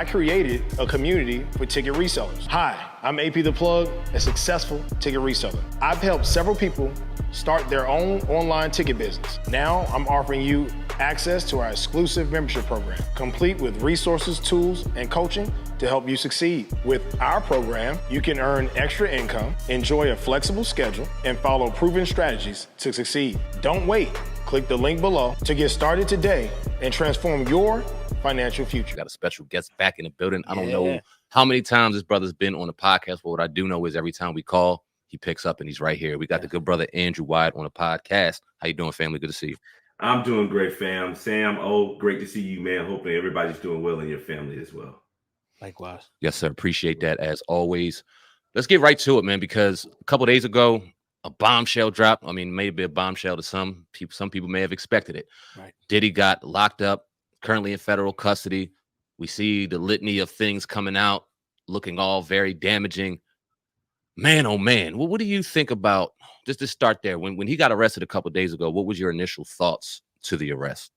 I created a community for ticket resellers. Hi, I'm AP The Plug, a successful ticket reseller. I've helped several people start their own online ticket business. Now I'm offering you access to our exclusive membership program, complete with resources, tools, and coaching to help you succeed. With our program, you can earn extra income, enjoy a flexible schedule, and follow proven strategies to succeed. Don't wait. Click the link below to get started today and transform your financial future. Got a special guest back in the building. I don't know how many times this brother's been on the podcast, but what I do know is every time we call, he picks up and he's right here. We got the good brother Andrew Wyatt on the podcast. How you doing, family? Good to see you. I'm doing great, fam. Sam, great to see you, man. Hoping everybody's doing well in your family as well. Likewise. Yes, sir. Appreciate that as always. Let's get right to it, man, because a couple days ago, a bombshell dropped. I mean, maybe a bombshell to some people. Some people may have expected it. Right. Diddy got locked up, currently in federal custody. We see the litany of things coming out, looking all very damaging. Man, oh man, what do you think about, just to start there, when he got arrested a couple of days ago, what was your initial thoughts to the arrest?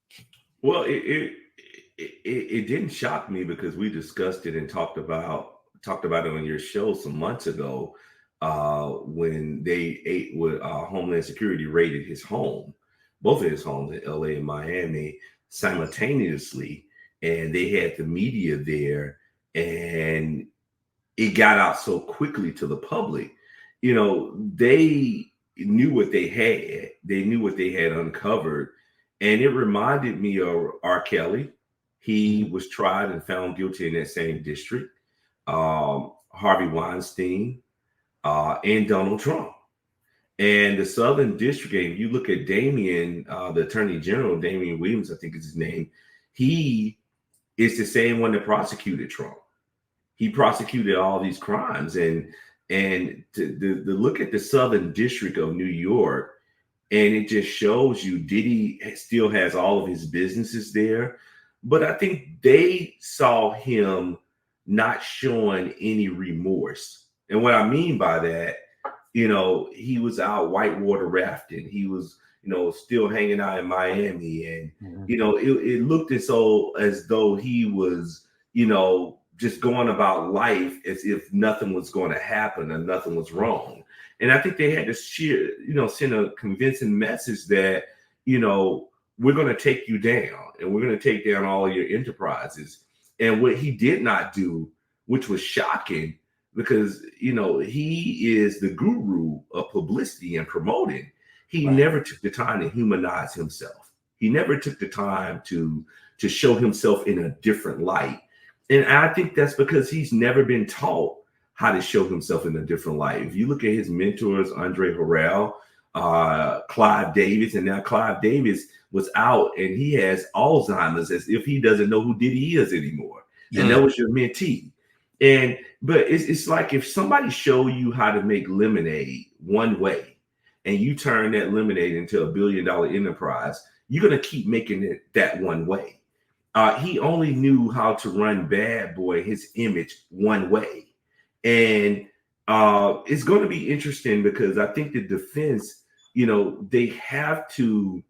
Well, it didn't shock me because we discussed it and talked about it on your show some months ago when Homeland Security raided his home, both of his homes in LA and Miami simultaneously, and they had the media there, and it got out so quickly to the public. You know, they knew what they had. They knew what they had uncovered. And it reminded me of R. Kelly. He was tried and found guilty in that same district. Harvey Weinstein and Donald Trump. And the Southern District, and you look at Damian, the Attorney General, Damian Williams, I think is his name. He is the same one that prosecuted Trump. He prosecuted all these crimes, and to look at the Southern District of New York, and it just shows you Diddy still has all of his businesses there, but I think they saw him not showing any remorse. And what I mean by that, you know, he was out whitewater rafting. He was, you know, still hanging out in Miami, and you know, it looked as though he was, you know, just going about life as if nothing was going to happen and nothing was wrong. And I think they had to send a convincing message that, you know, we're going to take you down and we're going to take down all your enterprises. And what he did not do, which was shocking, because, you know, he is the guru of publicity and promoting. He never took the time to humanize himself. He never took the time to show himself in a different light. And I think that's because he's never been taught how to show himself in a different light. If you look at his mentors, Andre Harrell, Clive Davis, and now Clive Davis was out and he has Alzheimer's, as if he doesn't know who Diddy is anymore. And that was your mentee. But it's like if somebody show you how to make lemonade one way and you turn that lemonade into $1 billion enterprise, you're going to keep making it that one way. He only knew how to run Bad Boy, his image, one way. And it's going to be interesting because I think the defense, you know, they have to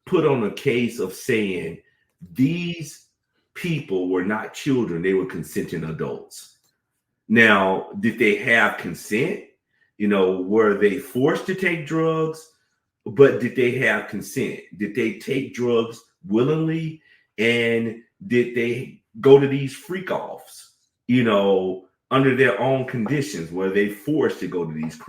put on a case of saying these people were not children, they were consenting adults. Now, did they have consent? You know, were they forced to take drugs? But did they have consent? Did they take drugs willingly? And did they go to these freak offs, you know, under their own conditions? Were they forced to go to these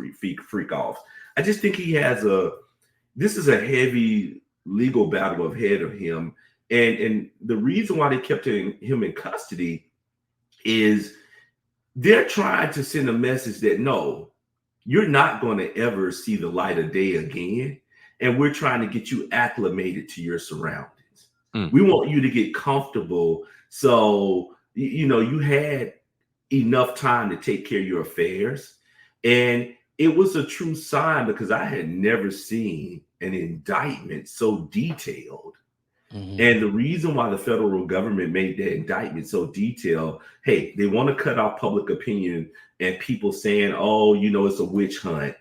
freak offs? I just think this is a heavy legal battle ahead of him. And the reason why they kept him in custody is they're trying to send a message that, no, you're not going to ever see the light of day again. And we're trying to get you acclimated to your surroundings. We want you to get comfortable. So, you know, you had enough time to take care of your affairs. And it was a true sign because I had never seen an indictment so detailed. And the reason why the federal government made that indictment so detailed, hey, they want to cut off public opinion and people saying, oh, you know, it's a witch hunt.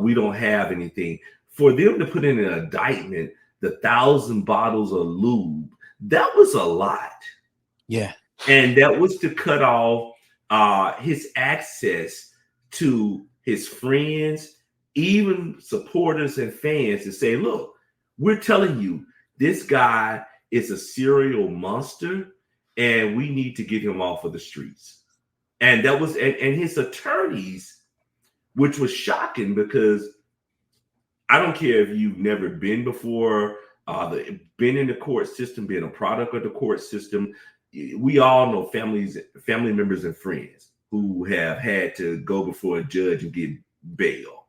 We don't have anything. For them to put in an indictment, the 1,000 bottles of lube, that was a lot. Yeah. And that was to cut off his access to his friends, even supporters and fans, to say, look, we're telling you this guy is a serial monster and we need to get him off of the streets. And that was, and his attorneys, which was shocking, because I don't care if you've never been before, been in the court system, being a product of the court system. We all know family members and friends who have had to go before a judge and get bail,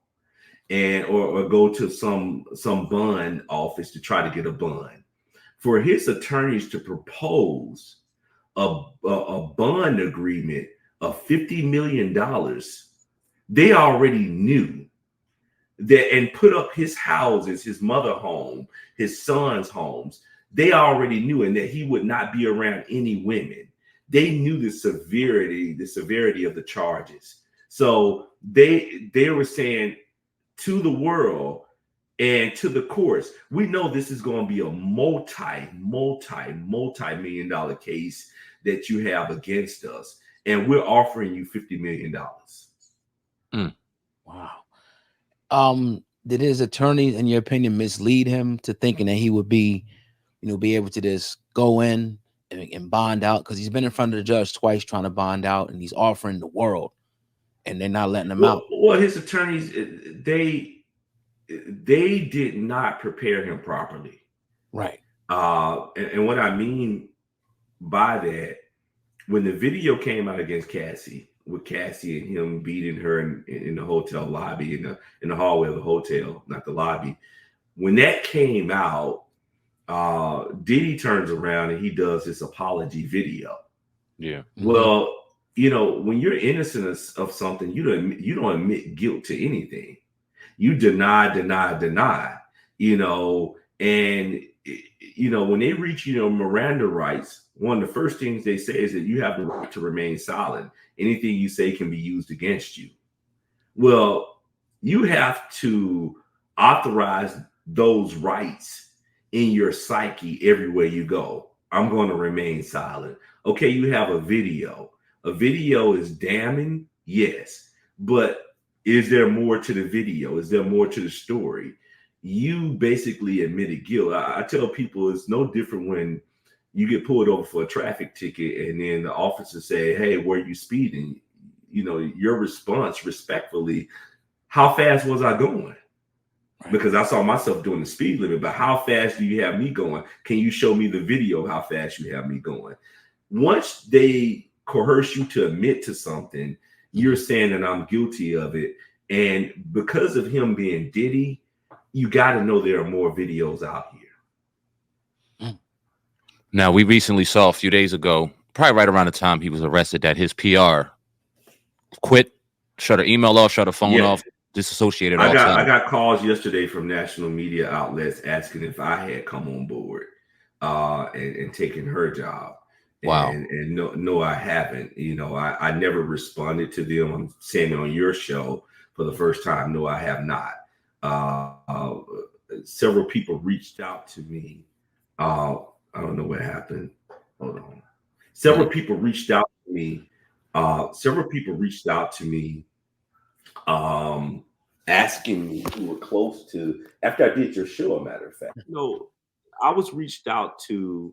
and or go to some bond office to try to get a bond. For his attorneys to propose a bond agreement of $50 million, they already knew that, and put up his houses, his mother home, his son's homes. They already knew, and that he would not be around any women. They knew the severity of the charges. So they were saying to the world and to the courts, we know this is going to be a multi-million dollar case that you have against us, and we're offering you $50 million. Wow. Did his attorneys, in your opinion, mislead him to thinking that he would be able to just go in and bond out? Because he's been in front of the judge twice trying to bond out, and he's offering the world, and they're not letting him out. Well, his attorneys, they did not prepare him properly. Right. And what I mean by that, when the video came out against Cassie, with Cassie and him beating her in the hotel lobby, in the hallway of the hotel, not the lobby. When that came out, Diddy turns around and he does this apology video. Yeah. Well, when you're innocent of something, you don't admit guilt to anything. You deny, and when they reach, Miranda rights, one of the first things they say is that you have the right to remain silent. Anything you say can be used against you. Well, you have to authorize those rights in your psyche everywhere you go. I'm going to remain silent. Okay, you have a video. A video is damning, yes. But is there more to the video? Is there more to the story? You basically admitted guilt. I tell people it's no different when you get pulled over for a traffic ticket and then the officer say, hey, where are you speeding? Your response respectfully, how fast was I going? Right. Because I saw myself doing the speed limit, but how fast do you have me going? Can you show me the video of how fast you have me going? Once they coerce you to admit to something, you're saying that I'm guilty of it. And because of him being Diddy, you got to know there are more videos out here. Now, we recently saw a few days ago, probably right around the time he was arrested, that his PR quit, shut her email off, shut her phone off, disassociated. I got calls yesterday from national media outlets asking if I had come on board and taken her job. Wow. And no, I haven't. I never responded to them. I'm saying it on your show for the first time. No, I have not. Several people reached out to me. I don't know what happened. Hold on. Several people reached out to me. Asking me who were close to, after I did your show, a matter of fact. I was reached out to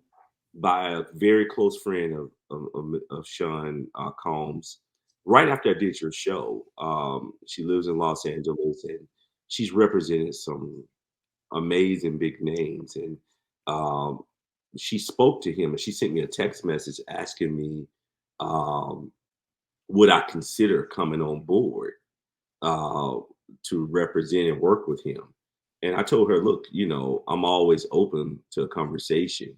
by a very close friend of Sean Combs right after I did your show. She lives in Los Angeles and she's represented some amazing big names. And she spoke to him and she sent me a text message asking me, would I consider coming on board to represent and work with him? And I told her, look, I'm always open to a conversation.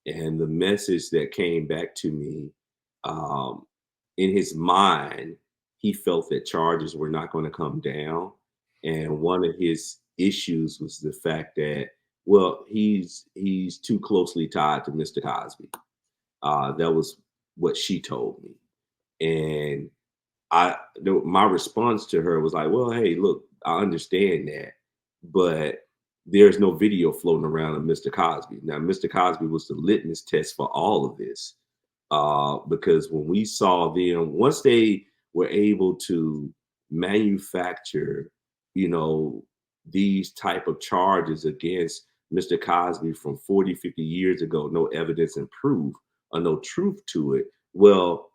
And the message that came back to me, in his mind, he felt that charges were not going to come down. And one of his issues was the fact that, well, he's too closely tied to Mr. Cosby. That was what she told me. And my response to her was like, well, hey, look, I understand that, but there's no video floating around of Mr. Cosby. Now, Mr. Cosby was the litmus test for all of this. because when we saw them, once they were able to manufacture, these type of charges against Mr. Cosby from 40, 50 years ago, no evidence and proof or no truth to it. Well,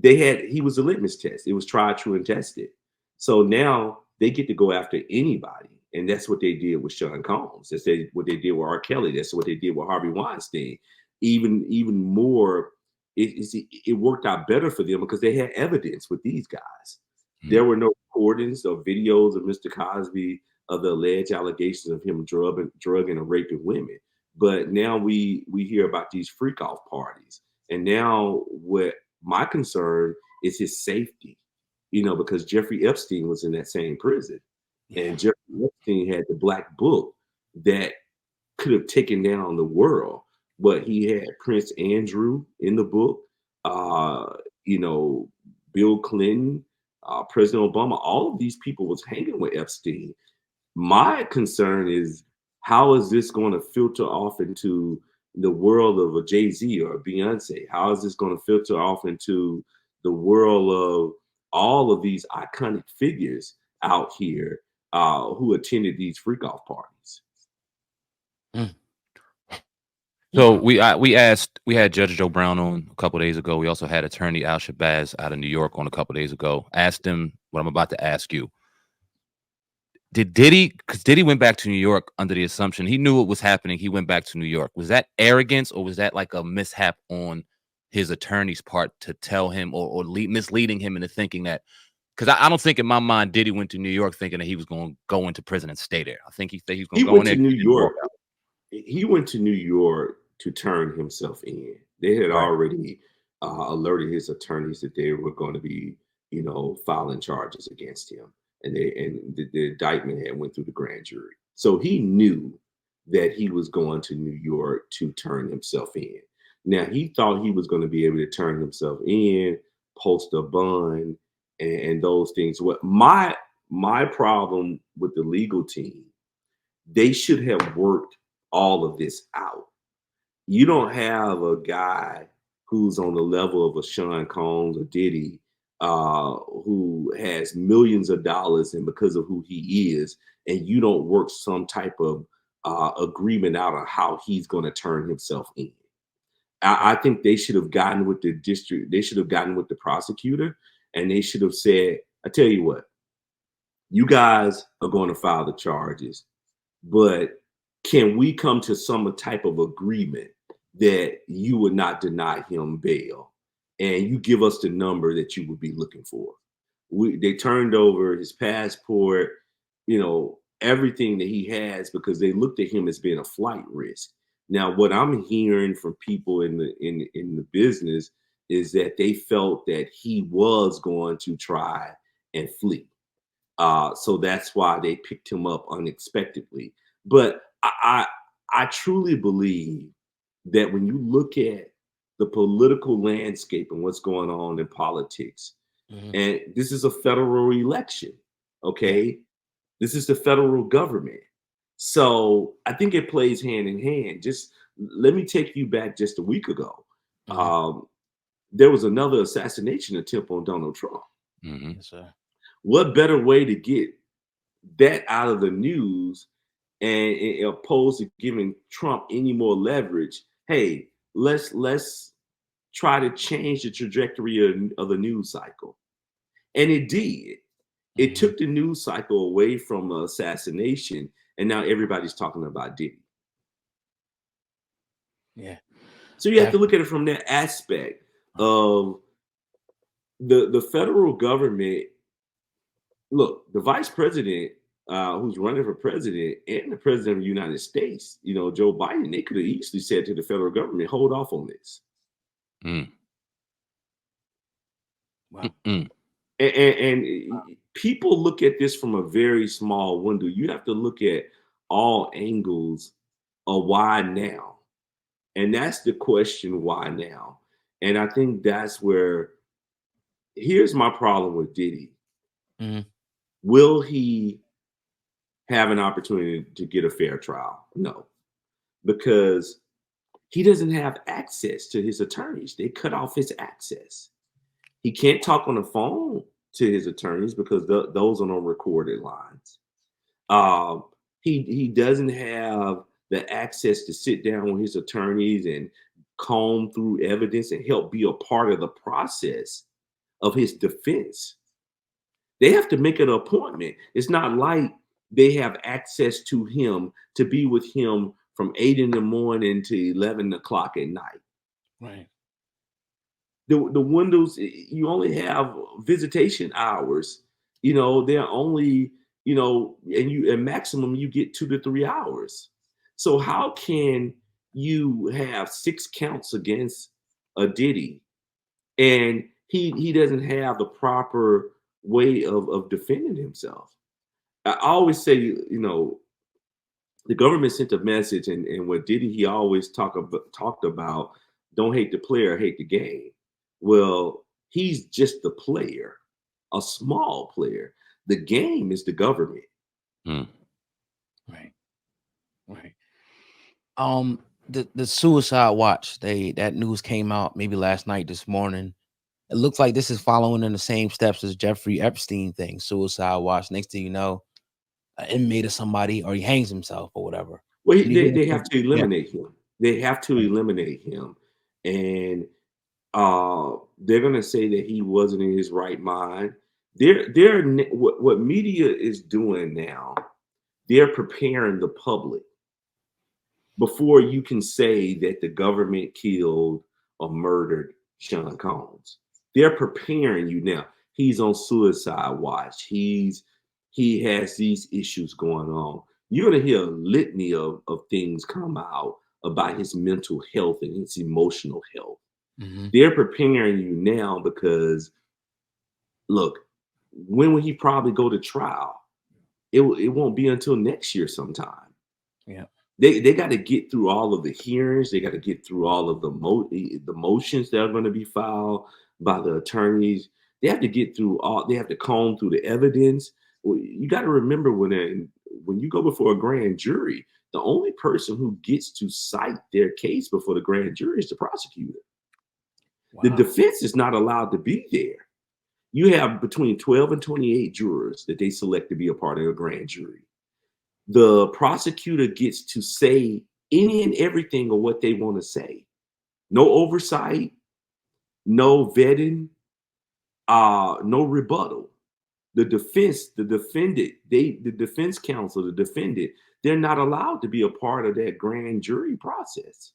he was a litmus test. It was tried, true, and tested. So now they get to go after anybody. And that's what they did with Sean Combs. That's what they did with R. Kelly. That's what they did with Harvey Weinstein. Even more, it worked out better for them because they had evidence with these guys. There were no recordings or videos of Mr. Cosby of the alleged allegations of him drugging and raping women. But now we hear about these freak off parties. And now what my concern is his safety, because Jeffrey Epstein was in that same prison. And Jeffrey Epstein had the black book that could have taken down the world. But he had Prince Andrew in the book, Bill Clinton, President Obama, all of these people was hanging with Epstein. My concern is, how is this going to filter off into the world of a Jay-Z or a Beyonce? How is this going to filter off into the world of all of these iconic figures out here who attended these freak-off parties? So we had Judge Joe Brown on a couple of days ago. We also had attorney Al Shabazz out of New York on a couple of days ago. Asked him what I'm about to ask you. Did Diddy, because Diddy went back to New York under the assumption he knew what was happening, he went back to New York. Was that arrogance, or was that like a mishap on his attorney's part to tell him or misleading him into thinking that? Because I don't think in my mind Diddy went to New York thinking that he was going to go into prison and stay there. I think he said he was going to go in there. New York. He went to New York to turn himself in. They had already alerted his attorneys that they were going to be, filing charges against him. And the indictment had went through the grand jury. So he knew that he was going to New York to turn himself in. Now, he thought he was going to be able to turn himself in, post a bond, and those things. What my problem with the legal team, they should have worked all of this out. You don't have a guy who's on the level of a Sean Combs or Diddy, who has millions of dollars, and because of who he is, and you don't work some type of agreement out on how he's going to turn himself in. I think they should have gotten with the district. They should have gotten with the prosecutor, and they should have said, I tell you what, you guys are going to file the charges, but can we come to some type of agreement that you would not deny him bail, and you give us the number that you would be looking for? They turned over his passport, everything that he has, because they looked at him as being a flight risk. Now, what I'm hearing from people in the business is that they felt that he was going to try and flee. So that's why they picked him up unexpectedly. But I truly believe that when you look at the political landscape and what's going on in politics, and this is a federal election, okay? This is the federal government. So I think it plays hand in hand. Just let me take you back just a week ago. There was another assassination attempt on Donald Trump. Yes, sir. What better way to get that out of the news, and opposed to giving Trump any more leverage? Hey, let's try to change the trajectory of the news cycle. And it did. It took the news cycle away from assassination, and now everybody's talking about Diddy. Yeah. So you have to look at it from that aspect of the federal government. Look, the vice president who's running for president and the president of the United States, Joe Biden, they could have easily said to the federal government, hold off on this. Wow. And people look at this from a very small window. You have to look at all angles of why now. And that's the question, why now? And I think that's where, here's my problem with Diddy. Will he have an opportunity to get a fair trial? No, because he doesn't have access to his attorneys. They cut off his access. He can't talk on the phone to his attorneys because those are on recorded lines. He doesn't have the access to sit down with his attorneys and comb through evidence and help be a part of the process of his defense. They have to make an appointment. It's not like they have access to him to be with him from 8 in the morning to 11 o'clock at night. Right. The windows, you only have visitation hours. You know, they're only, you know, and you at maximum you get 2 to 3 hours. So how can you have 6 counts against a Diddy and he doesn't have the proper way of defending himself? I always say, you know, the government sent a message, and what Diddy, he always talked about, don't hate the player, hate the game. Well, he's just the player, a small player. The game is the government. Hmm. Right. Right. The suicide watch, that news came out maybe last night, this morning. It looks like this is following in the same steps as Jeffrey Epstein thing, suicide watch. Next thing you know, an inmate or somebody, or he hangs himself or whatever. Well, And you they go, have to yeah, eliminate him. They have to right. eliminate him, and they're gonna say that he wasn't in his right mind. What media is doing now. They're preparing the public before you can say that the government killed or murdered Sean Combs. They're preparing you now. He's on suicide watch. He has these issues going on. You're gonna hear a litany of things come out about his mental health and his emotional health. Mm-hmm. They're preparing you now because look, when will he probably go to trial? It won't be until next year sometime. Yeah. They got to get through all of the hearings. They got to get through all of the motions that are going to be filed by the attorneys. They have to get through all. They have to comb through the evidence. You got to remember when you go before a grand jury, the only person who gets to cite their case before the grand jury is the prosecutor. Wow. The defense is not allowed to be there. You have between 12 and 28 jurors that they select to be a part of a grand jury. The prosecutor gets to say any and everything of what they want to say. No oversight, no vetting, no rebuttal. The defense, the defendant, the defense counsel, the defendant, they're not allowed to be a part of that grand jury process.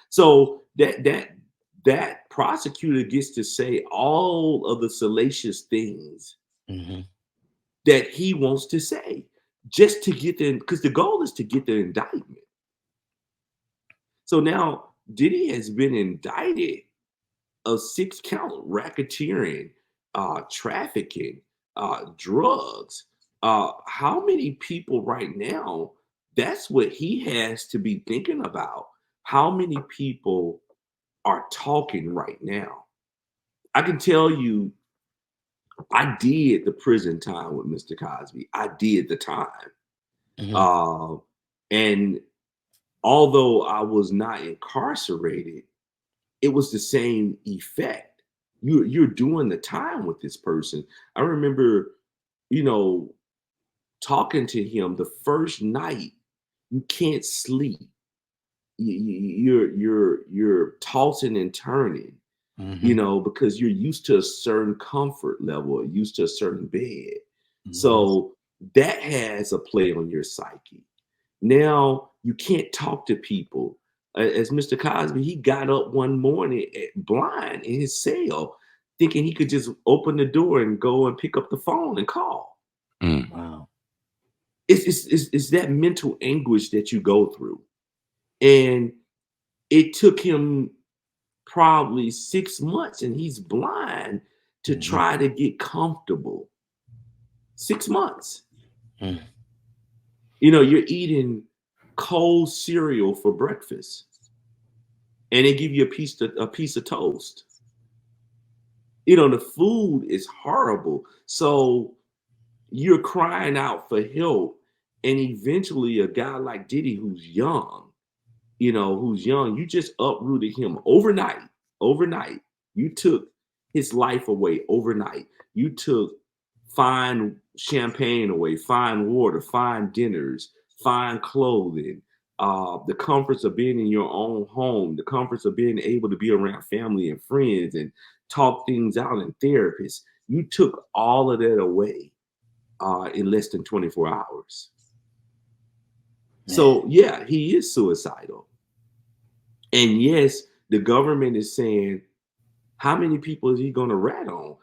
So that prosecutor gets to say all of the salacious things Mm-hmm. that he wants to say just to get them, because the goal is to get the indictment. So now Diddy has been indicted of 6-count racketeering, trafficking, drugs. How many people right now? That's what he has to be thinking about. How many people are talking right now? I can tell you, I did the prison time with Mr. Cosby. I did the time. Mm-hmm. And although I was not incarcerated, it was the same effect. You're doing the time with this person. I remember, you know, talking to him the first night. You can't sleep. You're tossing and turning. Mm-hmm. You know, because you're used to a certain comfort level, used to a certain bed. Mm-hmm. So that has a play on your psyche. Now you can't talk to people. As Mr. Cosby, he got up one morning blind in his cell, thinking he could just open the door and go and pick up the phone and call. Mm. Wow. It's that mental anguish that you go through. And it took him probably 6 months, and he's blind, to Mm-hmm. try to get comfortable. 6 months. Mm. You know, you're eating cold cereal for breakfast, and they give you a piece of toast. You know, the food is horrible. So you're crying out for help, and eventually a guy like Diddy, who's young, who's young, you just uprooted him overnight. Overnight, you took his life away overnight. You took fine champagne away, fine water, fine dinners, fine clothing, the comforts of being in your own home, the comforts of being able to be around family and friends and talk things out and therapists. You took all of that away in less than 24 hours. Man. So, yeah, he is suicidal. And yes, the government is saying, how many people is he going to rat on?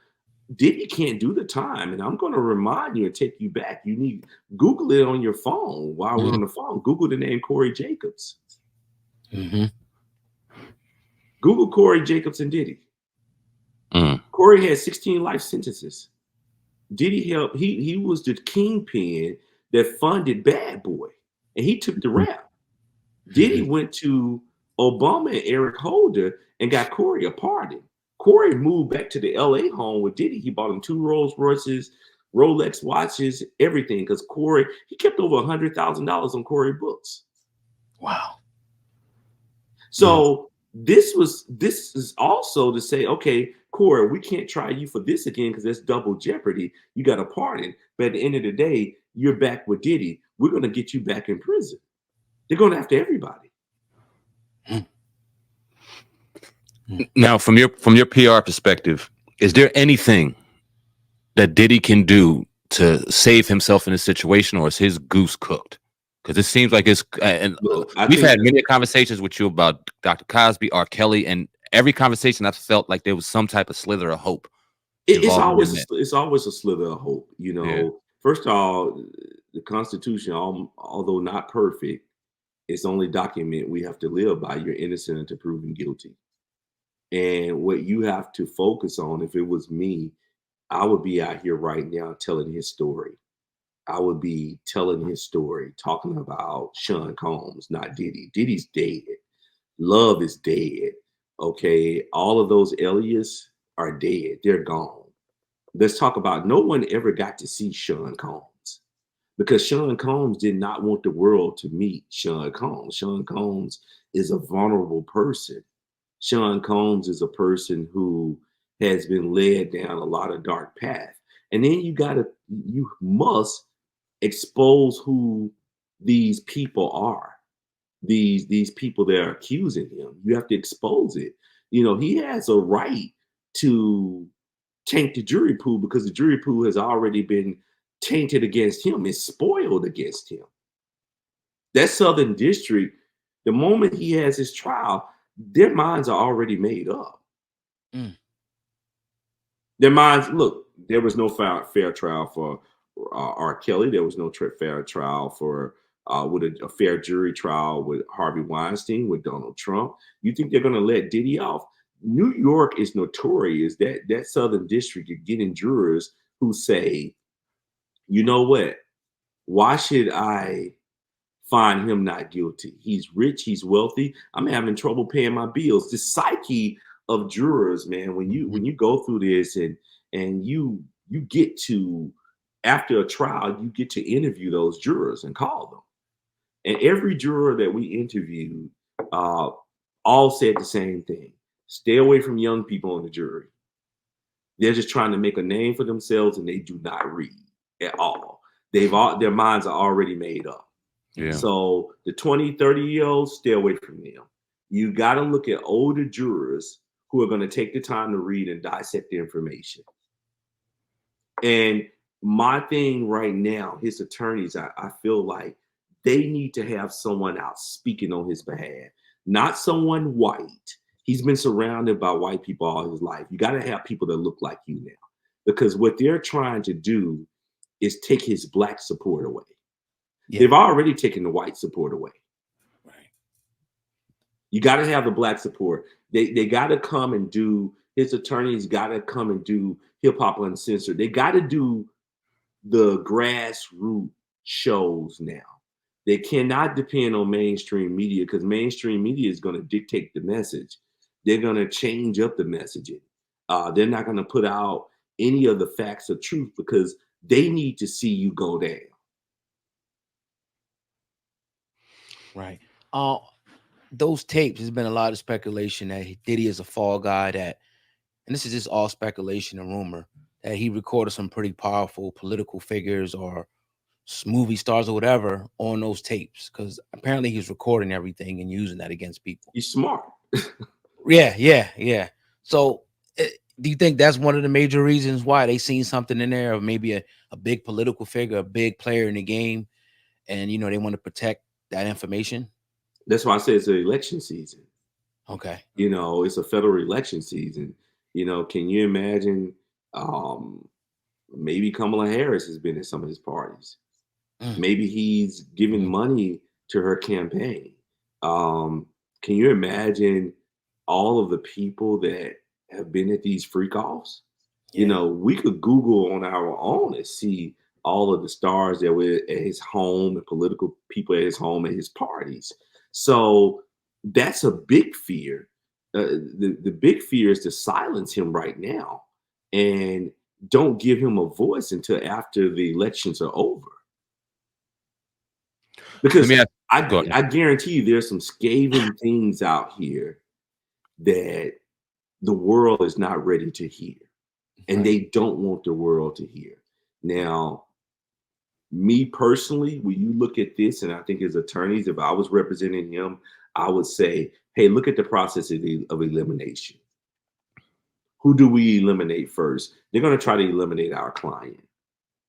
Diddy can't do the time. And I'm going to remind you and take you back. You need Google it on your phone while we're on the phone. Google the name Corey Jacobs. Google Corey Jacobs and Diddy. Corey had 16 life sentences. Diddy helped. He was the kingpin that funded Bad Boy, and he took the rap. Diddy went to Obama and Eric Holder and got Corey a pardon. Corey moved back to the LA home with Diddy. He bought him 2 Rolls Royces, Rolex watches, everything. Because Corey, he kept over $100,000 on Corey books. Wow. So this is also to say, okay, Corey, we can't try you for this again because that's double jeopardy. You got a pardon. But at the end of the day, you're back with Diddy. We're going to get you back in prison. They're going after everybody. Now, from your PR perspective, is there anything that Diddy can do to save himself in this situation, or is his goose cooked? Because it seems like it's, and we've had many conversations with you about Dr. Cosby, R. Kelly, and every conversation I felt like there was some type of slither of hope. It's always a slither of hope. First of all, the Constitution, although not perfect, it's only document we have to live by. You're innocent until proven guilty. And what you have to focus on, if it was me, I would be out here right now telling his story. I would be telling his story, talking about Sean Combs, not Diddy. Diddy's dead. Love is dead. Okay. All of those aliases are dead. They're gone. Let's talk about no one ever got to see Sean Combs because Sean Combs did not want the world to meet Sean Combs. Sean Combs is a vulnerable person. Sean Combs is a person who has been led down a lot of dark path. And then you must expose who these people are. These people that are accusing him. You have to expose it. He has a right to taint the jury pool because the jury pool has already been tainted against him. It's spoiled against him. That Southern District, the moment he has his trial, their minds are already made up. Their minds, look, there was no fair trial for R. Kelly. There was no fair trial for with a fair jury trial with Harvey Weinstein, with Donald Trump. You think they're going to let Diddy off? New York is notorious that Southern District is getting jurors who say, you know what? Why should I find him not guilty? He's rich, he's wealthy. I'm having trouble paying my bills. The psyche of jurors, man, when you go through this and you get to, after a trial, you get to interview those jurors and call them. And every juror that we interviewed all said the same thing. Stay away from young people on the jury. They're just trying to make a name for themselves and they do not read at all. Their minds are already made up. Yeah. So the 20, 30-year-olds, stay away from them. You got to look at older jurors who are going to take the time to read and dissect the information. And my thing right now, his attorneys, I feel like they need to have someone out speaking on his behalf, not someone white. He's been surrounded by white people all his life. You got to have people that look like you now, because what they're trying to do is take his black support away. Yeah. They've already taken the white support away. Right. You got to have the black support. They got to come and do, his attorneys got to come and do Hip Hop Uncensored. They got to do the grassroots shows now. They cannot depend on mainstream media because mainstream media is going to dictate the message. They're going to change up the messaging. They're not going to put out any of the facts of truth because they need to see you go down. Right. those tapes, there's been a lot of speculation that Diddy is a fall guy, that, and this is just all speculation and rumor, that he recorded some pretty powerful political figures or movie stars or whatever on those tapes, because apparently he's recording everything and using that against people. He's smart. Yeah. So do you think that's one of the major reasons why they seen something in there, or maybe a big political figure, a big player in the game, and they want to protect that information? That's why I say it's an election season. Okay. It's a federal election season. Can you imagine maybe Kamala Harris has been at some of his parties. Maybe he's giving money to her campaign. Can you imagine all of the people that have been at these freak offs? Yeah. We could Google on our own and see all of the stars that were at his home and political people at his home and his parties. So that's a big fear. The big fear is to silence him right now and don't give him a voice until after the elections are over. Because I guarantee you there's some scathing things out here that the world is not ready to hear. And they don't want the world to hear. Now, me personally, when you look at this, and I think as attorneys, if I was representing him, I would say, hey, look at the process of elimination. Who do we eliminate first? They're going to try to eliminate our client.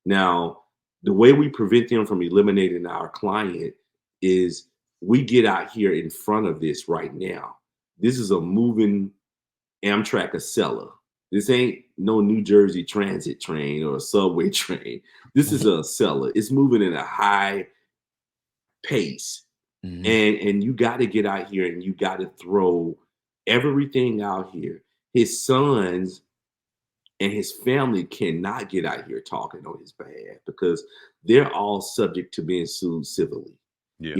Now, the way we prevent them from eliminating our client is we get out here in front of this right now. This is a moving Amtrak Acela. This ain't no New Jersey Transit train or a subway train. This is a Acela. It's moving at a high pace. And you got to get out here and you got to throw everything out here. His sons and his family cannot get out here talking on his behalf because they're all subject to being sued civilly. Yeah.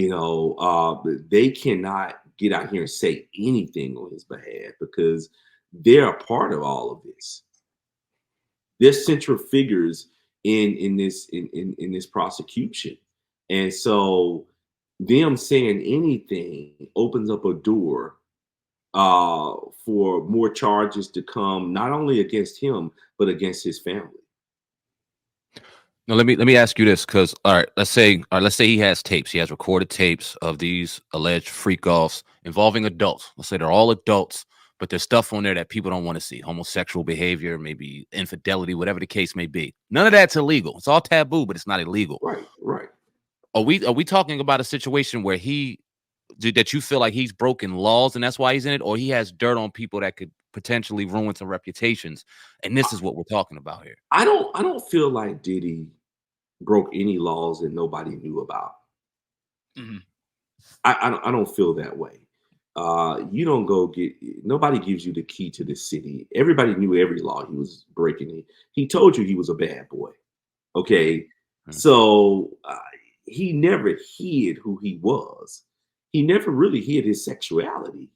They cannot get out here and say anything on his behalf because they're a part of all of this. They're central figures in this prosecution. And so them saying anything opens up a door for more charges to come, not only against him, but against his family. Now, let me ask you this, because let's say he has tapes. He has recorded tapes of these alleged freak offs involving adults. Let's say they're all adults, but there's stuff on there that people don't want to see. Homosexual behavior, maybe infidelity, whatever the case may be. None of that's illegal. It's all taboo, but it's not illegal. Right. Are we talking about a situation where that you feel like he's broken laws and that's why he's in it, or he has dirt on people that could potentially ruin some reputations? And this is what we're talking about here. I don't feel like Diddy broke any laws that nobody knew about. I don't feel that way. You don't go nobody gives you the key to the city. Everybody knew every law he was breaking. He told you he was a bad boy. Okay. So he never hid who he was. He never really hid his sexuality.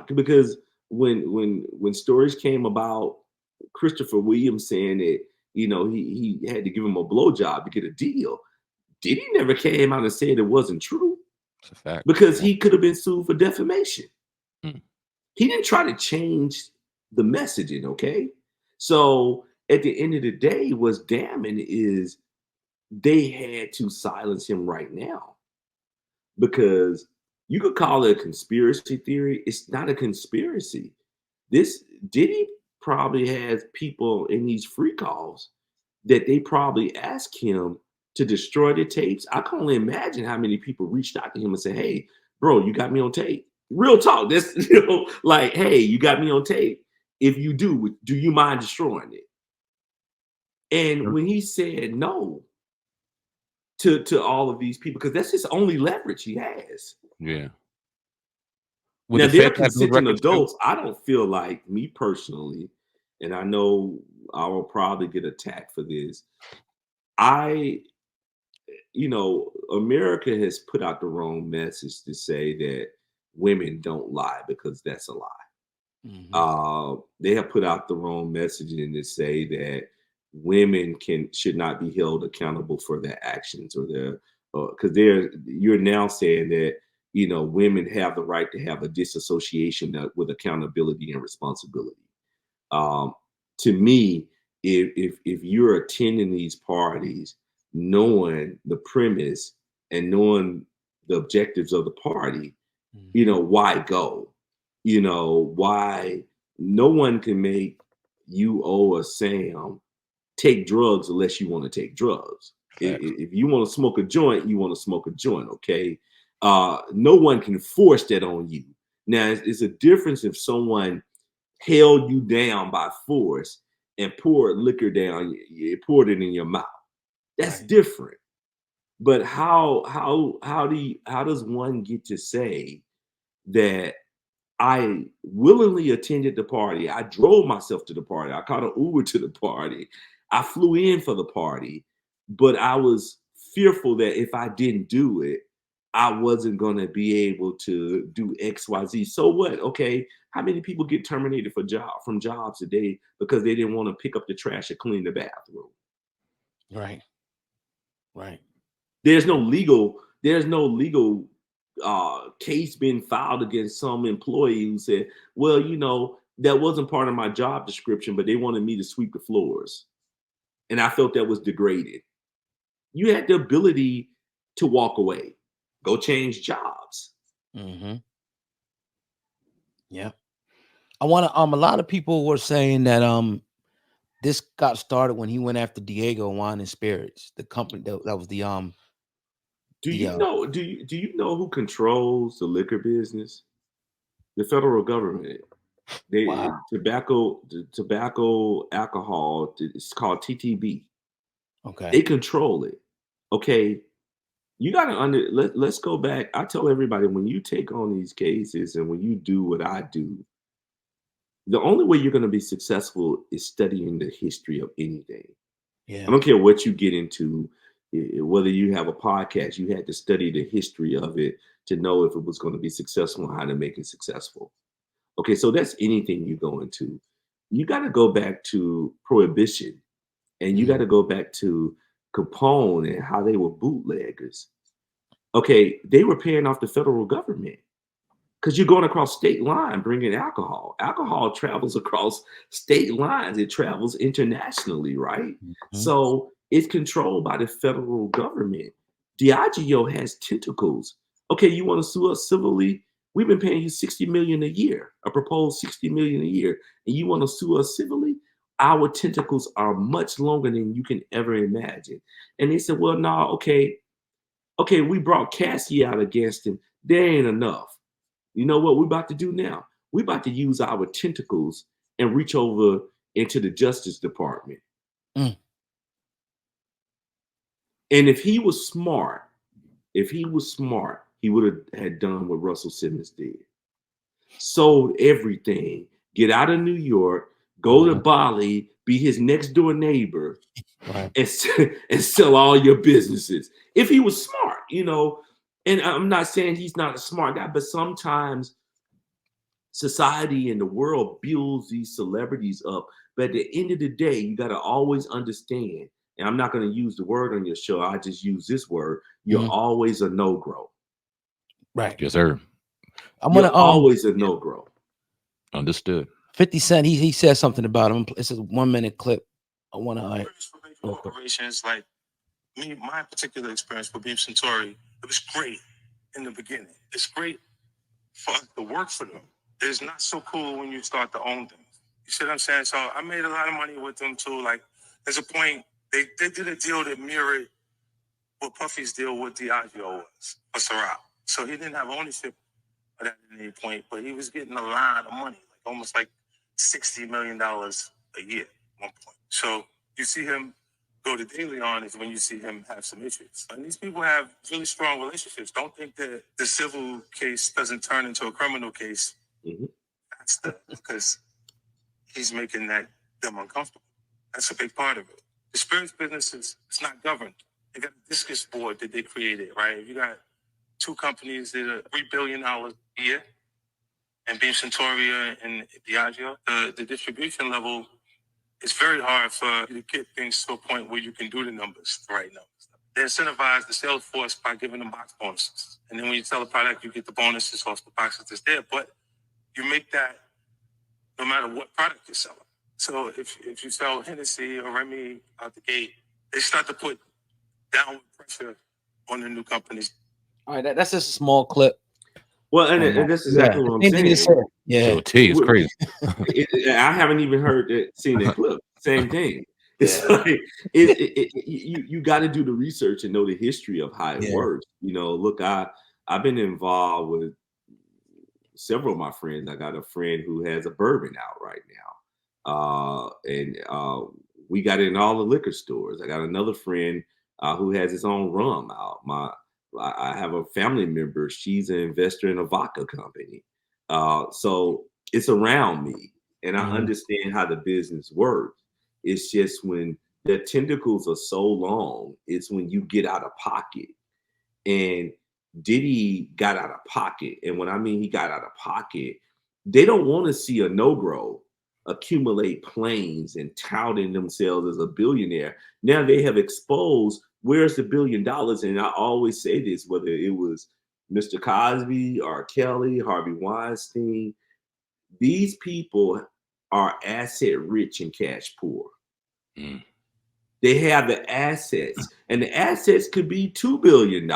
Because when stories came about Christopher Williams saying that, he had to give him a blowjob to get a deal, Diddy never came out and said it wasn't true. It's a fact. Because he could have been sued for defamation. He didn't try to change the messaging, okay? So at the end of the day, what's damning is they had to silence him right now. Because you could call it a conspiracy theory. It's not a conspiracy. This Diddy probably has people in these freak offs that they probably asked him to destroy the tapes. I can only imagine how many people reached out to him and said, hey, bro, you got me on tape. Real talk. This, like, hey, you got me on tape. If you do you mind destroying it? And when he said no to all of these people, because that's his only leverage he has. Yeah. Now, they're consenting adults. I don't feel like, me personally, and I know I will probably get attacked for this. America has put out the wrong message to say that women don't lie, because that's a lie. They have put out the wrong messaging to say that women should not be held accountable for their actions or their, because you're now saying that women have the right to have a disassociation with accountability and responsibility. To me, if you're attending these parties, knowing the premise and knowing the objectives of the party, why go? Why no one can make you or Sam take drugs unless you want to take drugs. If you want to smoke a joint, you want to smoke a joint, okay? No one can force that on you. Now, it's a difference if someone held you down by force and poured liquor down, you poured it in your mouth. That's different. But how does one get to say that I willingly attended the party? I drove myself to the party. I caught an Uber to the party. I flew in for the party, but I was fearful that if I didn't do it, I wasn't going to be able to do X, Y, Z. So what? Okay, how many people get terminated from jobs today because they didn't want to pick up the trash or clean the bathroom? Right. There's no legal case being filed against some employee who said, well, that wasn't part of my job description, but they wanted me to sweep the floors. And I felt that was degraded. You had the ability to walk away, go change jobs. Mm-hmm. Yeah. I want to, a lot of people were saying that, this got started when he went after Diego Wine and Spirits, the company that was the, Do you know who controls the liquor business? The federal government. Tobacco, alcohol, it's called TTB. Okay. They control it. Okay. You got to let's go back. I tell everybody, when you take on these cases and when you do what I do, the only way you're going to be successful is studying the history of anything. Yeah. I don't care what you get into, whether you have a podcast, you had to study the history of it to know if it was going to be successful and how to make it successful. Okay, so that's anything you go into. You got to go back to Prohibition, and you got to go back to Capone and how they were bootleggers. Okay, they were paying off the federal government because you're going across state line bringing alcohol. Alcohol travels across state lines. It travels internationally, right? So it's controlled by the federal government. Diageo has tentacles. Okay, you want to sue us civilly? We've been paying you $60 million a year, a proposed $60 million a year, and you want to sue us civilly? Our tentacles are much longer than you can ever imagine. And they said, well, no, okay, we brought Cassie out against him. There ain't enough. You know what we're about to do now? We're about to use our tentacles and reach over into the Justice Department. And if he was smart, he would have had done what Russell Simmons did. Sold everything, get out of New York, go to Bali, be his next door neighbor, and sell all your businesses. If he was smart, and I'm not saying he's not a smart guy, but sometimes society and the world builds these celebrities up. But at the end of the day, you got to always understand, and I'm not going to use the word on your show, I just use this word, you're always a no-grow. Right. Yes, sir. You're always a no-grow. Understood. 50 Cent, he said something about him. It's a 1 minute clip. I want to corporations like me, my particular experience with Beam Centauri, it was great in the beginning. It's great for us to work for them. It's not so cool when you start to own things. You see what I'm saying? So I made a lot of money with them too. Like, there's a point, they did a deal that mirrored what Puffy's deal with Diageo was for Ciroc. So he didn't have ownership of that at any point, but he was getting a lot of money, like almost like $60 million a year at one point. So you see him go to De Leon is when you see him have some issues. And these people have really strong relationships. Don't think that the civil case doesn't turn into a criminal case. That's because he's making them uncomfortable. That's a big part of it. The spirits business it's not governed. They got a discus board that they created, right? You got two companies that are $3 billion a year, and Beam Centauri and Diageo. The distribution level, it's very hard for you to get things to a point where you can do the numbers, the right numbers. They incentivize the sales force by giving them box bonuses. And then when you sell a product, you get the bonuses off the boxes that's there. But you make that no matter what product you're selling. So if you sell Hennessy or Remy out the gate, they start to put downward pressure on the new companies. All right, that's just a small clip. Well, and that's exactly what I'm saying. Yeah, T is crazy. I haven't even seen that clip. Same thing. It's like you got to do the research and know the history of how it works. You know, look, I've been involved with several of my friends. I got a friend who has a bourbon out right now, and we got it in all the liquor stores. I got another friend who has his own rum out. I have a family member. She's an investor in a vodka company. So it's around me, and I understand how the business works. It's just when the tentacles are so long, it's when you get out of pocket. And Diddy got out of pocket. And when I mean he got out of pocket, they don't want to see a no-gro accumulate planes and touting themselves as a billionaire. Now they have exposed where's the $1 billion. And I always say this, whether it was Mr. Cosby, R. Kelly, Harvey Weinstein, these people are asset rich and cash poor. They have the assets, and the assets could be $2 billion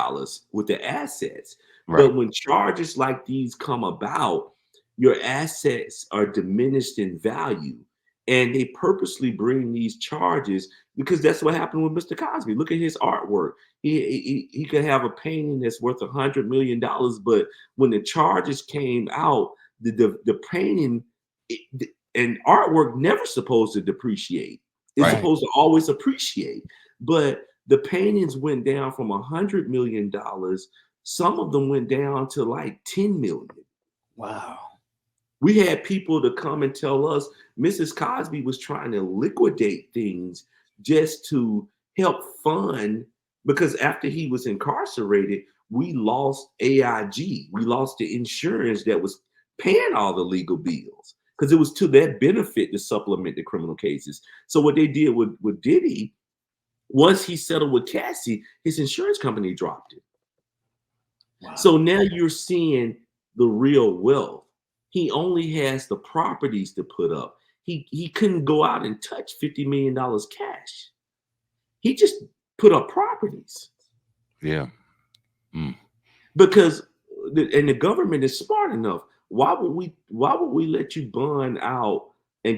with the assets. Right. But when charges like these come about, your assets are diminished in value. And they purposely bring these charges because that's what happened with Mr. Cosby. Look at his artwork. He could have a painting that's worth $100 million, but when the charges came out, the painting and artwork never supposed to depreciate. It's supposed to always appreciate. But the paintings went down from $100 million. Some of them went down to like 10 million. Wow. We had people to come and tell us Mrs. Cosby was trying to liquidate things just to help fund, because after he was incarcerated, we lost AIG. We lost the insurance that was paying all the legal bills because it was to their benefit to supplement the criminal cases. So what they did with Diddy, once he settled with Cassie, his insurance company dropped it. Wow. So now you're seeing the real wealth. He only has the properties to put up. He couldn't go out and touch $50 million cash. He just put up properties. Yeah. Because the government is smart enough. Why would we let you bond out and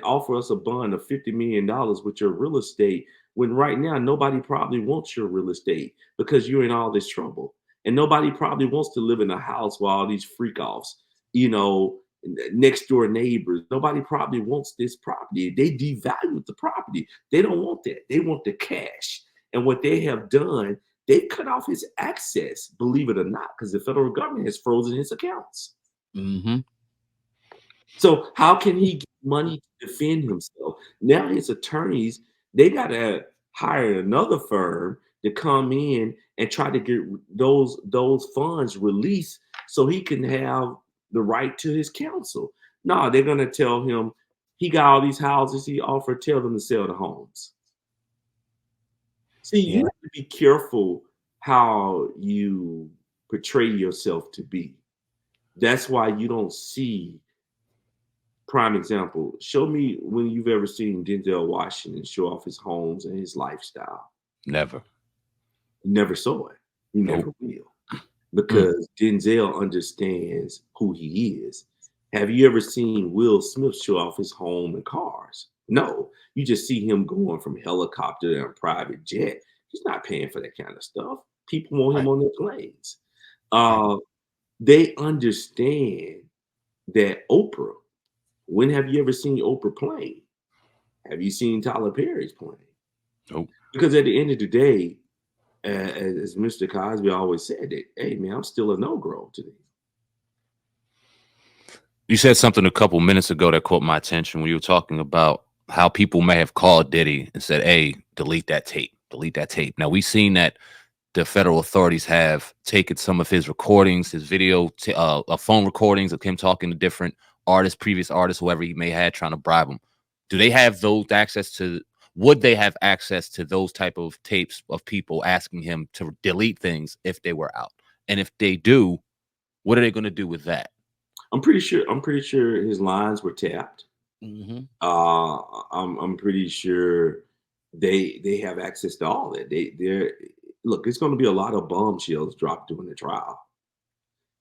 offer us a bond of $50 million with your real estate when right now nobody probably wants your real estate because you're in all this trouble, and nobody probably wants to live in a house with all these freak offs, next door neighbors. Nobody probably wants this property. They devalued the property. They don't want that. They want the cash. And what they have done, they cut off his access, believe it or not, because the federal government has frozen his accounts. So how can he get money to defend himself? Now his attorneys, they got to hire another firm to come in and try to get those funds released so he can have the right to his counsel. No, they're going to tell him he got all these houses he offered, tell them to sell the homes. See, you have to be careful how you portray yourself to be. That's why you don't see, prime example, show me when you've ever seen Denzel Washington show off his homes and his lifestyle. Never. You never saw it. You never will. Because Denzel understands who he is. Have you ever seen Will Smith show off his home and cars? No. You just see him going from helicopter and private jet. He's not paying for that kind of stuff. People want him on their planes. They understand that Oprah, when have you ever seen Oprah plane? Have you seen Tyler Perry's plane? Nope. Because at the end of the day, as Mr. Cosby always said, that, hey, man, I'm still a no-gro today. You said something a couple minutes ago that caught my attention when you were talking about how people may have called Diddy and said, hey, delete that tape, delete that tape. Now, we've seen that the federal authorities have taken some of his recordings, his video, phone recordings of him talking to different artists, previous artists, whoever he may have, trying to bribe him. Do they have those access to would they have access to those type of tapes of people asking him to delete things if they were out? And if they do, what are they going to do with that? I'm pretty sure his lines were tapped. Mm-hmm. I'm pretty sure they have access to all that. They're look, it's going to be a lot of bombshells dropped during the trial.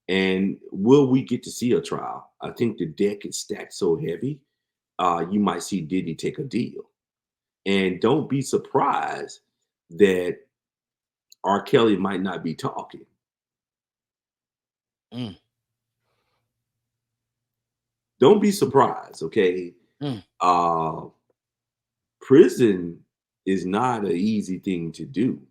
And will we get to see a trial? I think the deck is stacked so heavy. You might see Diddy take a deal. And don't be surprised that R. Kelly might not be talking. Mm. Don't be surprised, okay? Mm. Prison is not an easy thing to do.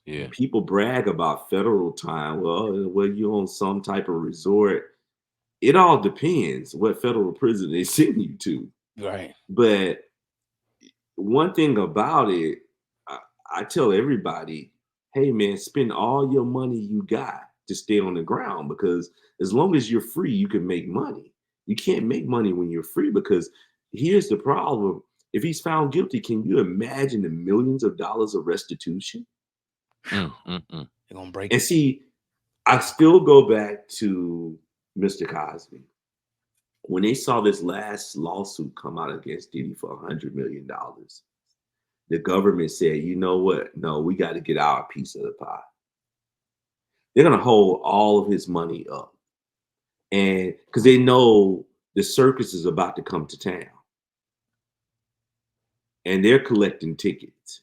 Yeah. People brag about federal time. Well, you're on some type of resort. It all depends what federal prison they send you to. Right. But one thing about it, I tell everybody, hey man, spend all your money you got to stay on the ground, because as long as you're free, you can make money. You can't make money when you're free, because here's the problem. If he's found guilty, can you imagine the millions of dollars of restitution? They're gonna break And it. see, I still go back to Mr. Cosby. When they saw this last lawsuit come out against Diddy for $100 million, the government said, you know what? No, we got to get our piece of the pie. They're going to hold all of his money up. And because they know the circus is about to come to town. And they're collecting tickets.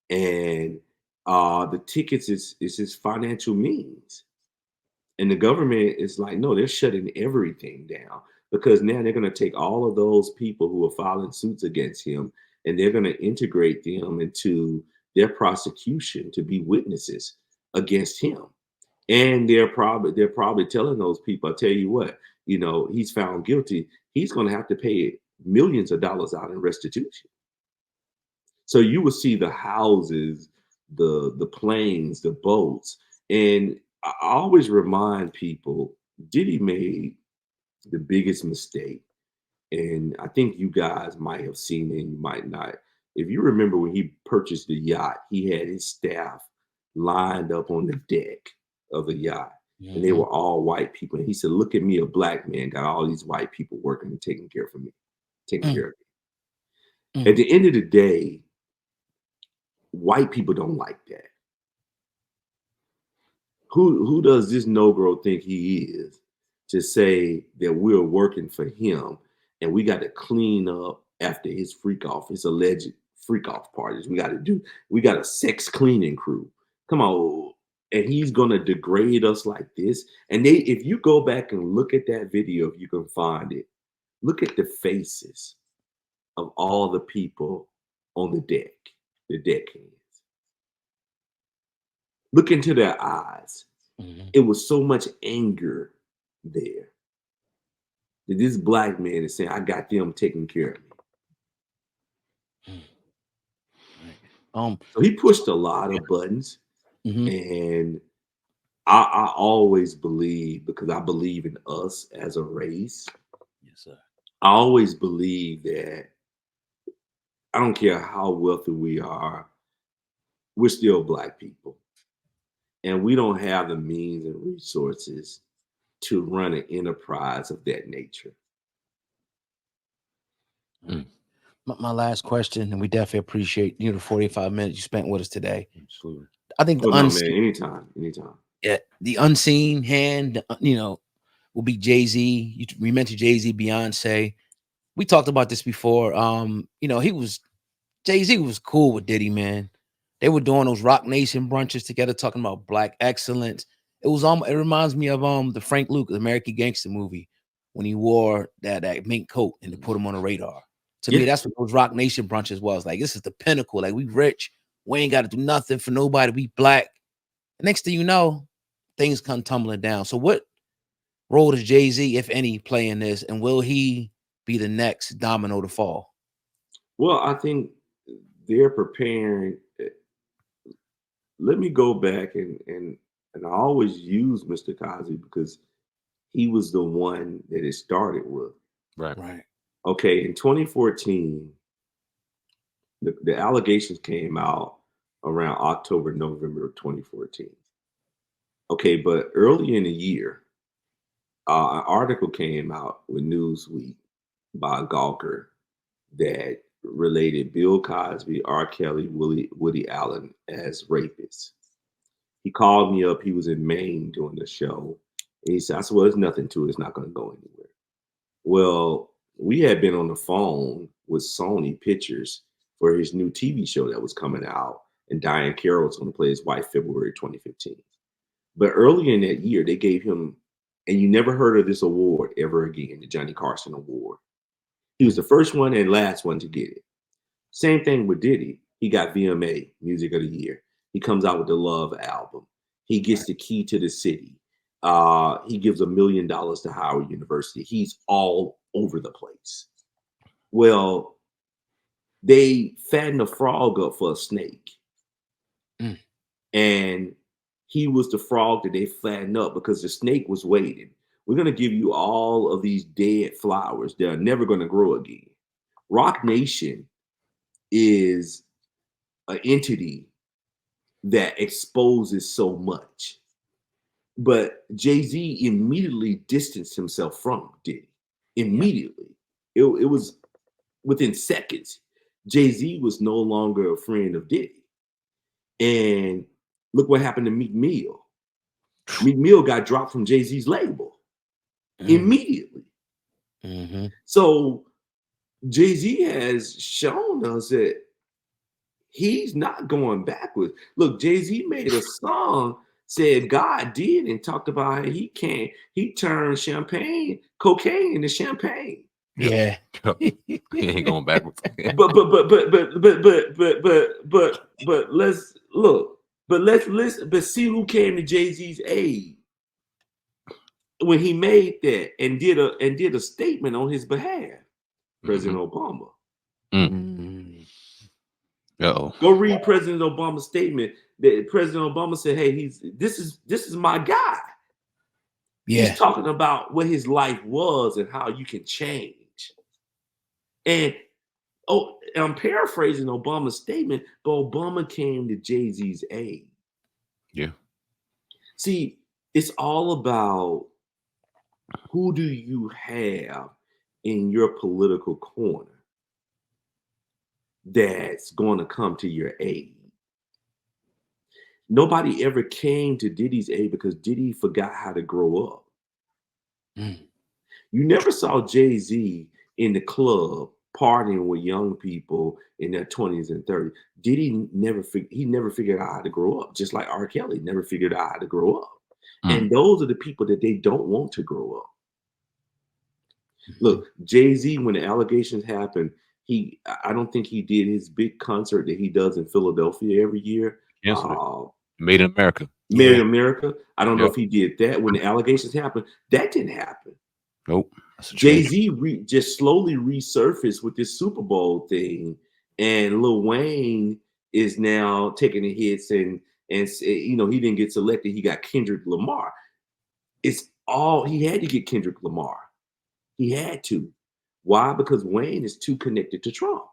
And the tickets is his financial means. And the government is like, no, they're shutting everything down, because now they're going to take all of those people who are filing suits against him, and they're going to integrate them into their prosecution to be witnesses against him. And they're probably telling those people, I tell you what, he's found guilty. He's going to have to pay millions of dollars out in restitution. So you will see the houses, the planes, the boats. And I always remind people, Diddy made the biggest mistake. And I think you guys might have seen it, and you might not. If you remember when he purchased the yacht, he had his staff lined up on the deck of the yacht. And they were all white people. And he said, look at me, a black man, got all these white people working and taking care of me, taking care of me. At the end of the day, white people don't like that. Who does this Negro think he is to say that we're working for him and we got to clean up after his his alleged freak off parties? We got a sex cleaning crew. Come on. And he's gonna degrade us like this. And if you go back and look at that video, if you can find it, look at the faces of all the people on the deckhands. Look into their eyes. It was so much anger there that this black man is saying, I got them taking care of me. So he pushed a lot of buttons. And I always believe, because I believe in us as a race. Yes, sir. I always believe that I don't care how wealthy we are, we're still black people. And we don't have the means and resources to run an enterprise of that nature. My last question, and we definitely appreciate the 45 minutes you spent with us today. Absolutely. I think man, anytime. Yeah, the unseen hand, will be Jay-Z. We mentioned Jay-Z, Beyonce. We talked about this before. Jay-Z was cool with Diddy, man. They were doing those Rock Nation brunches together, talking about black excellence. It reminds me of the Frank Lucas American Gangster movie, when he wore that mink coat and they put him on the radar. To me, that's what those Rock Nation brunches was. Like, this is the pinnacle. Like, we rich. We ain't got to do nothing for nobody. We black. The next thing you know, things come tumbling down. So what role does Jay-Z, if any, play in this? And will he be the next domino to fall? Well, I think they're preparing. Let me go back and I always use Mr. Cosby because he was the one that it started with. Right. Okay, in 2014, The allegations came out around October, November of 2014. Okay, but early in the year, an article came out with Newsweek by Gawker that related Bill Cosby, R. Kelly, Woody Allen as rapists. He called me up. He was in Maine doing the show. And he said, I said, well, there's nothing to it. It's not going to go anywhere. Well, we had been on the phone with Sony Pictures for his new TV show that was coming out. And Diane Carroll was going to play his wife February 2015. But early in that year, they gave him, and you never heard of this award ever again, the Johnny Carson Award. He was the first one and last one to get it. Same thing with Diddy. He got VMA, Music of the Year. He comes out with the Love album. He gets the Key to the City. He gives $1 million to Howard University. He's all over the place. Well, they fattened a frog up for a snake. And he was the frog that they flattened up because the snake was waiting. We're going to give you all of these dead flowers that are never going to grow again. Rock Nation is an entity that exposes so much. But Jay-Z immediately distanced himself from Diddy. Immediately. It was within seconds. Jay-Z was no longer a friend of Diddy. And look what happened to Meek Mill. Meek Mill got dropped from Jay-Z's label immediately. So Jay-Z has shown us that he's not going backwards. Look, Jay-Z made a song, said God did, and talked about how he turned cocaine into champagne. Yeah. He ain't going backwards. but let's look. But let's listen. But see who came to Jay-Z's aid when he made that and did a statement on his behalf. President Obama. Go read President Obama's statement. That President Obama said, "Hey, this is my guy." Yeah. He's talking about what his life was and how you can change. And I'm paraphrasing Obama's statement, but Obama came to Jay-Z's aid. Yeah. See, it's all about who do you have in your political corner that's going to come to your aid. Nobody ever came to Diddy's aid because Diddy forgot how to grow up. You never saw Jay-Z in the club partying with young people in their 20s and 30s. Diddy never figured out how to grow up, just like R. Kelly never figured out how to grow up. And those are the people that they don't want to grow up. Look, Jay-Z, when the allegations happened, I don't think he did his big concert that he does in Philadelphia every year. Yes, Made in America. Made in America. I don't know if he did that when the allegations happened. That didn't happen. Nope. Jay-Z just slowly resurfaced with this Super Bowl thing, and Lil Wayne is now taking the hits, and he didn't get selected. He got Kendrick Lamar. He had to get Kendrick Lamar. He had to. Why? Because Wayne is too connected to Trump.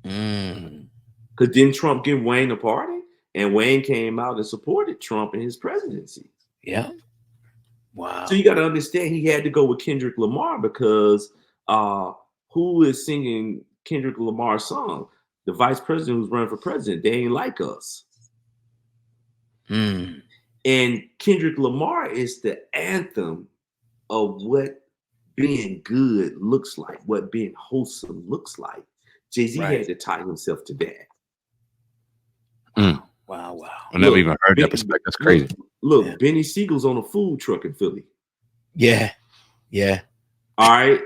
Because didn't Trump give Wayne a party? And Wayne came out and supported Trump in his presidency. Yeah. Wow. So you got to understand he had to go with Kendrick Lamar because who is singing Kendrick Lamar's song? The vice president who's running for president. They ain't like us. And Kendrick Lamar is the anthem of what being good looks like, what being wholesome looks like. Jay-Z had to tie himself to that. Wow. I never even heard that perspective. That's crazy. Look, Benny Siegel's on a food truck in Philly. Yeah. All right.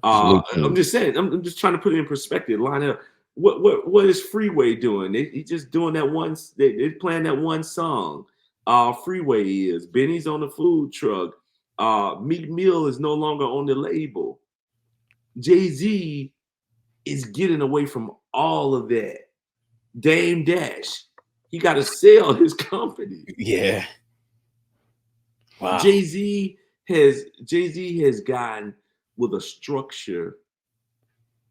I'm just saying. I'm just trying to put it in perspective. Line up. What is Freeway doing? He's just doing that one. They're playing that one song. Freeway is Benny's on the food truck. Meek Mill is no longer on the label. Jay-Z is getting away from all of that. Dame Dash. He got to sell his company. Yeah. Wow. Jay-Z has gotten with a structure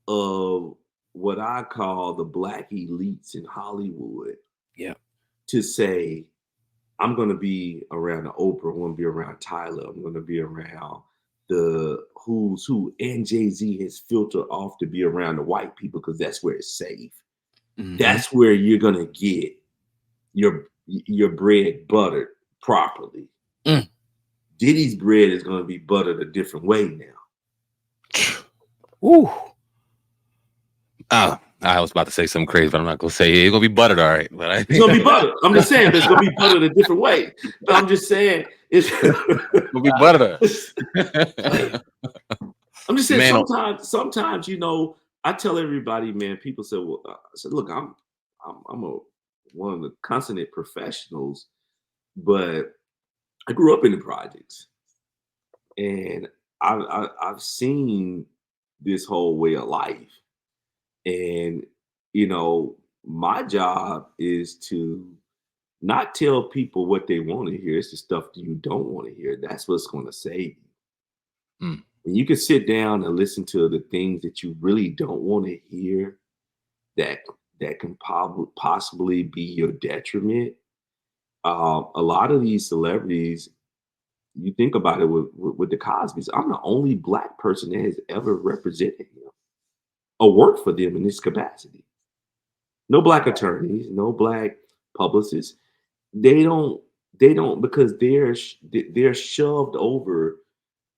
of what I call the black elites in Hollywood. Yeah. To say, I'm going to be around the Oprah, I'm going to be around Tyler, I'm going to be around the who's who, and Jay-Z has filtered off to be around the white people because that's where it's safe. Mhm. That's where you're going to get your bread buttered properly. Mm. Diddy's bread is going to be buttered a different way now. Ooh. I was about to say something crazy, but I'm not gonna say it. It's gonna be buttered, all right. But It's gonna be buttered. I'm just saying, but it's gonna be buttered a different way. But I'm just saying, it's gonna be buttered. I'm just saying, Man, sometimes, you know, I tell everybody, man. People say, "Well," I said, "Look, I'm one of the consummate professionals, but I grew up in the projects, and I've seen this whole way of life, and you know, my job is to not tell people what they want to hear. It's the stuff that you don't want to hear. That's what's going to save you. Mm. When you can sit down and listen to the things that you really don't want to hear, that can possibly be your detriment. A lot of these celebrities, you think about it with the Cosbys. I'm the only black person that has ever represented him or worked for them in this capacity. No black attorneys, no black publicists. They don't because they're shoved over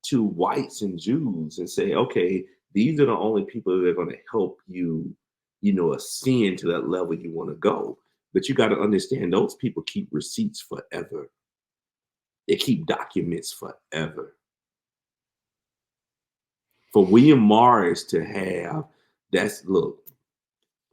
to whites and Jews and say, okay, these are the only people that are going to help you, you know, ascend to that level you want to go. But you got to understand, those people keep receipts forever. They keep documents forever. For William Morris to have, look,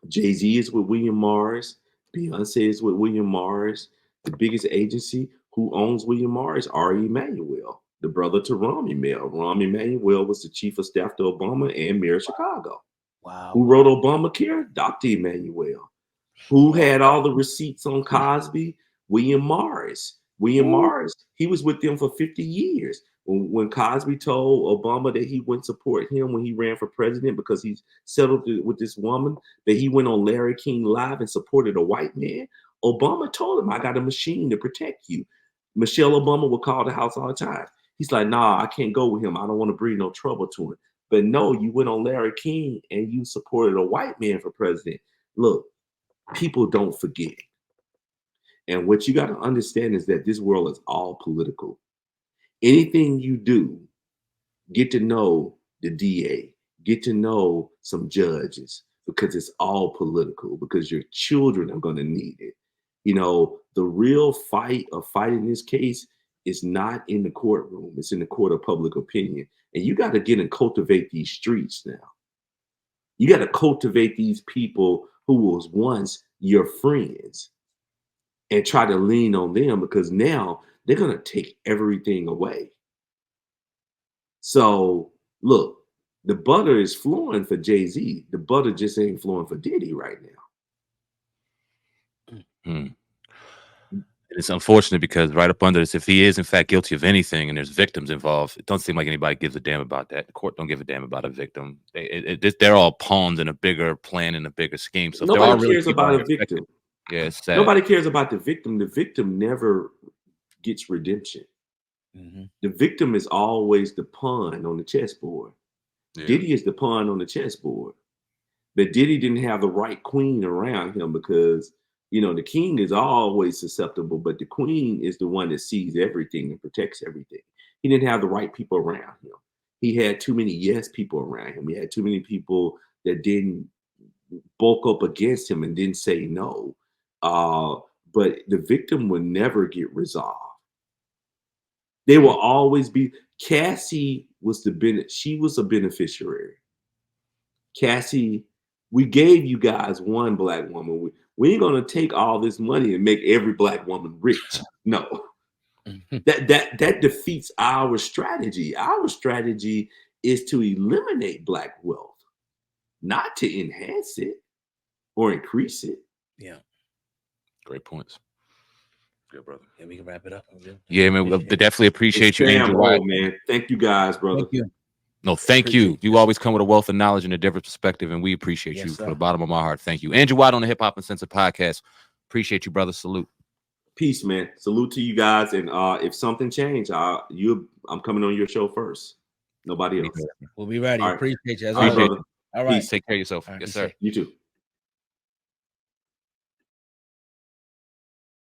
Jay-Z is with William Morris, Beyonce is with William Morris. The biggest agency who owns William Morris, R.E. Emanuel, the brother to Rahm Emanuel. Rahm Emanuel was the chief of staff to Obama and mayor of Chicago. Wow. Who wrote Obamacare? Dr. Emanuel. Who had all the receipts on Cosby? William Morris. William Morris, he was with them for 50 years. When Cosby told Obama that he wouldn't support him when he ran for president because he's settled with this woman, that he went on Larry King Live and supported a white man, Obama told him, I got a machine to protect you. Michelle Obama would call the house all the time. He's like, nah, I can't go with him. I don't want to bring no trouble to him. But no, you went on Larry King and you supported a white man for president. Look, people don't forget. And what you got to understand is that this world is all political. Anything you do, get to know the DA, get to know some judges, because it's all political, because your children are going to need it. You know, the real fight of fighting this case is not in the courtroom. It's in the court of public opinion. And you got to get and cultivate these streets now. You got to cultivate these people who was once your friends and try to lean on them, because now they're going to take everything away. So look, the butter is flowing for Jay-Z. The butter just ain't flowing for Diddy right now. Hmm. It's unfortunate because right up under this, if he is in fact guilty of anything and there's victims involved, it doesn't seem like anybody gives a damn about that. The court don't give a damn about a victim. They're all pawns in a bigger plan and a bigger scheme. So nobody cares about a victim. Yeah, it's sad. Nobody cares about the victim. The victim never gets redemption. Mm-hmm. The victim is always the pawn on the chessboard. Yeah. Diddy is the pawn on the chessboard. But Diddy didn't have the right queen around him because, you know, the king is always susceptible, but the queen is the one that sees everything and protects everything. He didn't have the right people around him. He had too many yes people around him. He had too many people that didn't bulk up against him and didn't say no. But the victim would never get resolved. They will always be. Cassie was she was a beneficiary. Cassie, we gave you guys one black woman. We ain't gonna take all this money and make every black woman rich. No, that defeats our strategy. Our strategy is to eliminate black wealth, not to enhance it or increase it. Yeah, great points. Good, brother. Yeah, we can wrap it up. Yeah, man. We definitely appreciate you, Andrew Wyatt. Man. Thank you guys, brother. Thank you. No, thank Appreciate you. You always come with a wealth of knowledge and a different perspective, and we appreciate Yes, you sir. from the bottom of my heart. Thank you. Andrew Wyatt on the Hip Hop Uncensored podcast. Appreciate you, brother. Salute. Peace, man. Salute to you guys. And if something changed, I'm coming on your show first. Nobody else. We'll be ready. All right. Appreciate you. As All right, always. brother. All right. Peace. Take care of yourself. All right, Yes, be sir. safe. You too.